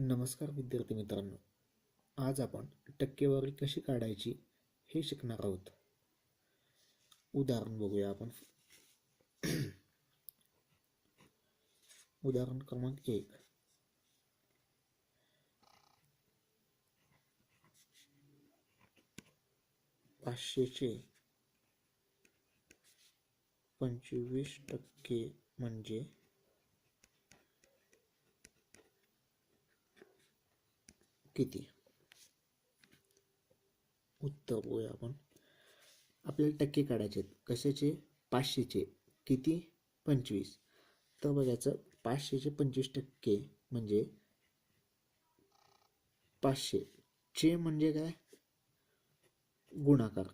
नमस्कार विद्यार्थी मित्रांनो, आज आपण टक्केवारी कशी काढायची हे शिकणार आहोत. उदाहरण बघूया आपण. उदाहरण क्रमांक 1. पाचशेचे 25% म्हणजे किती? उत्तर बघूया आपण. आपल्याला टक्के काढायचे आहेत. कशाचे? 500चे. किती? 25. तर बघायचं, 500चे 25% म्हणजे 500 चे म्हणजे काय? गुणाकार.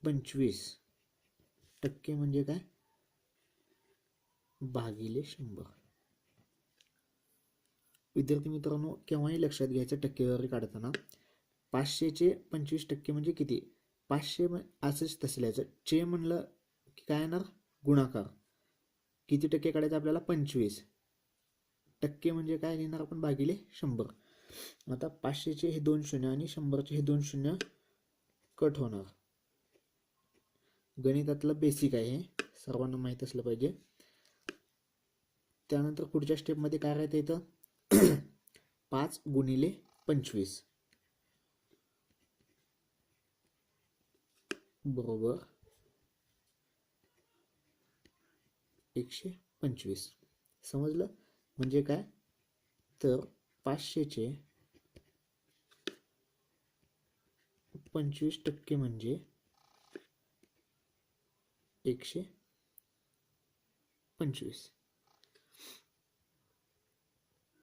25% म्हणजे काय? भागिले 100. विद्यार्थी मित्रांनो, केव्हाही लक्षात घ्यायचं टक्केवारी काढताना 500चे 25% म्हणजे किती? 500 असंच तसं लिहायचं. चे म्हणलं की काय येणार? गुणाकार. किती टक्के काढायचं आपल्याला? 25%. म्हणजे काय लिहिणार आपण? भागिले 100. आता 500चे हे 2 शून्य आणि 100चे हे 2 शून्य कट होणार. गणितातलं बेसिक आहे, हे सर्वांना माहीत असलं पाहिजे. त्यानंतर पुढच्या स्टेपमध्ये काय राहतं इथं? 5 गुणिले 25 बरोबर 125. समजलं? म्हणजे काय? तर 500चे 25% म्हणजे 125.